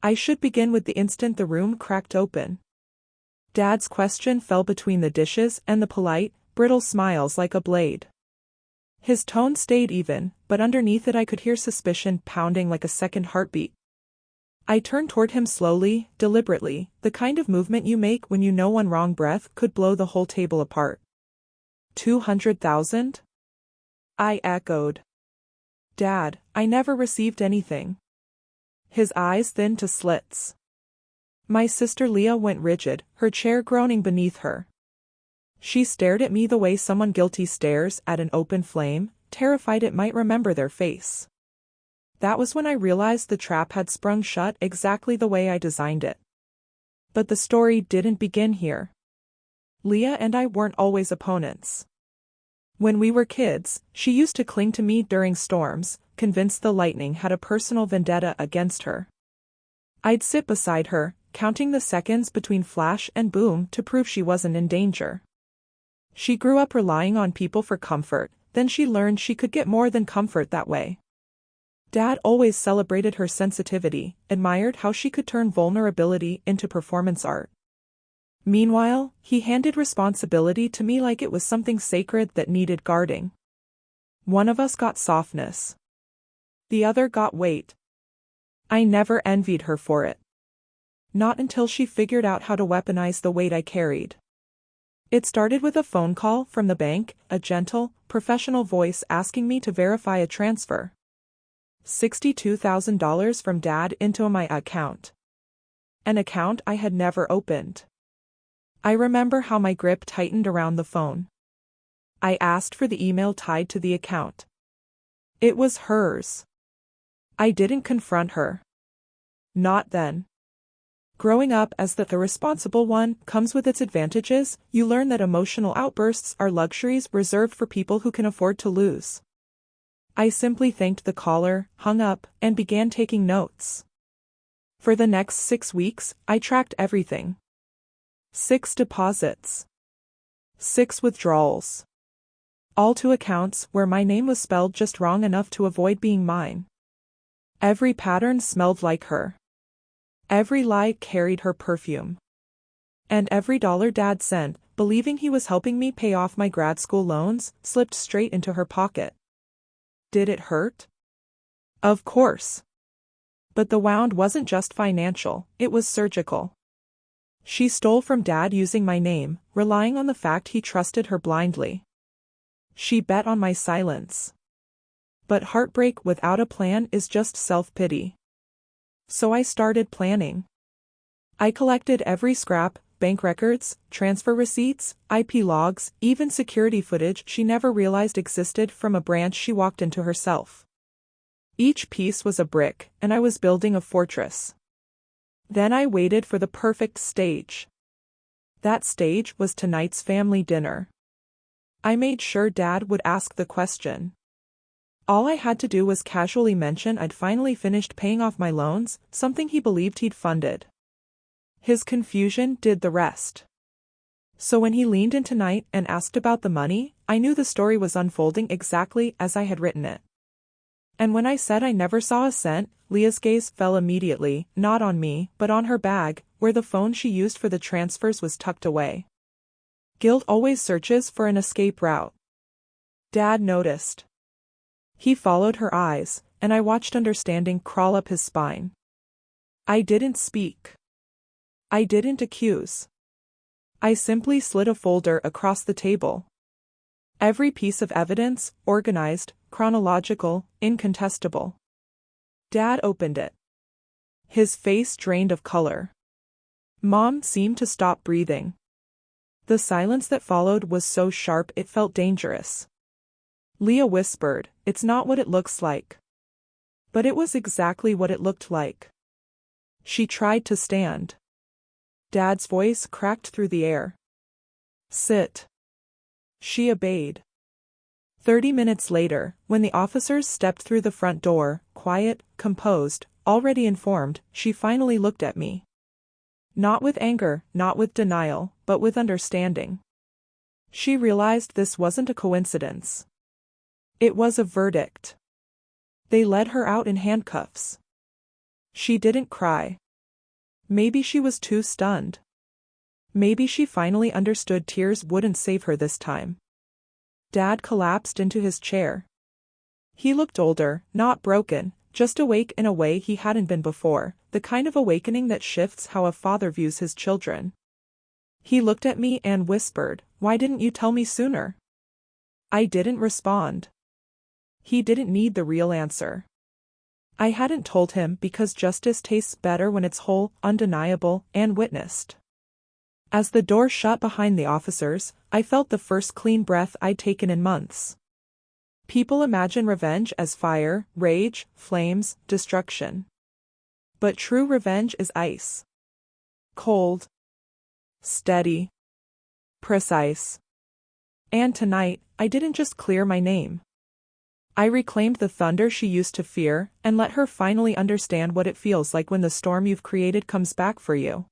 I should begin with the instant the room cracked open. Dad's question fell between the dishes and the polite, brittle smiles like a blade. His tone stayed even, but underneath it I could hear suspicion pounding like a second heartbeat. I turned toward him slowly, deliberately, the kind of movement you make when you know one wrong breath could blow the whole table apart. 200,000? I echoed. Dad, I never received anything. His eyes thinned to slits. My sister Leah went rigid, her chair groaning beneath her. She stared at me the way someone guilty stares at an open flame, terrified it might remember their face. That was when I realized the trap had sprung shut exactly the way I designed it. But the story didn't begin here. Leah and I weren't always opponents. When we were kids, she used to cling to me during storms, convinced the lightning had a personal vendetta against her. I'd sit beside her, counting the seconds between flash and boom to prove she wasn't in danger. She grew up relying on people for comfort, then she learned she could get more than comfort that way. Dad always celebrated her sensitivity, admired how she could turn vulnerability into performance art. Meanwhile, he handed responsibility to me like it was something sacred that needed guarding. One of us got softness. The other got weight. I never envied her for it. Not until she figured out how to weaponize the weight I carried. It started with a phone call from the bank, a gentle, professional voice asking me to verify a transfer. $62,000 from Dad into my account. An account I had never opened. I remember how my grip tightened around the phone. I asked for the email tied to the account. It was hers. I didn't confront her. Not then. Growing up as the responsible one comes with its advantages. You learn that emotional outbursts are luxuries reserved for people who can afford to lose. I simply thanked the caller, hung up, and began taking notes. For the next 6 weeks, I tracked everything. 6 deposits. 6 withdrawals. All to accounts where my name was spelled just wrong enough to avoid being mine. Every pattern smelled like her. Every lie carried her perfume. And every dollar Dad sent, believing he was helping me pay off my grad school loans, slipped straight into her pocket. Did it hurt? Of course. But the wound wasn't just financial, it was surgical. She stole from Dad using my name, relying on the fact he trusted her blindly. She bet on my silence. But heartbreak without a plan is just self-pity. So I started planning. I collected every scrap, bank records, transfer receipts, IP logs, even security footage she never realized existed from a branch she walked into herself. Each piece was a brick, and I was building a fortress. Then I waited for the perfect stage. That stage was tonight's family dinner. I made sure Dad would ask the question. All I had to do was casually mention I'd finally finished paying off my loans, something he believed he'd funded. His confusion did the rest. So when he leaned in tonight and asked about the money, I knew the story was unfolding exactly as I had written it. And when I said I never saw a cent, Leah's gaze fell immediately, not on me, but on her bag, where the phone she used for the transfers was tucked away. Guilt always searches for an escape route. Dad noticed. He followed her eyes, and I watched understanding crawl up his spine. I didn't speak. I didn't accuse. I simply slid a folder across the table. Every piece of evidence, organized, chronological, incontestable. Dad opened it. His face drained of color. Mom seemed to stop breathing. The silence that followed was so sharp it felt dangerous. Leah whispered, "It's not what it looks like." But it was exactly what it looked like. She tried to stand. Dad's voice cracked through the air. "Sit." She obeyed. 30 minutes later, when the officers stepped through the front door, quiet, composed, already informed, she finally looked at me. Not with anger, not with denial, but with understanding. She realized this wasn't a coincidence. It was a verdict. They led her out in handcuffs. She didn't cry. Maybe she was too stunned. Maybe she finally understood tears wouldn't save her this time. Dad collapsed into his chair. He looked older, not broken, just awake in a way he hadn't been before, the kind of awakening that shifts how a father views his children. He looked at me and whispered, "Why didn't you tell me sooner?" I didn't respond. He didn't need the real answer. I hadn't told him because justice tastes better when it's whole, undeniable, and witnessed. As the door shut behind the officers, I felt the first clean breath I'd taken in months. People imagine revenge as fire, rage, flames, destruction. But true revenge is ice. Cold. Steady. Precise. And tonight, I didn't just clear my name. I reclaimed the thunder she used to fear, and let her finally understand what it feels like when the storm you've created comes back for you.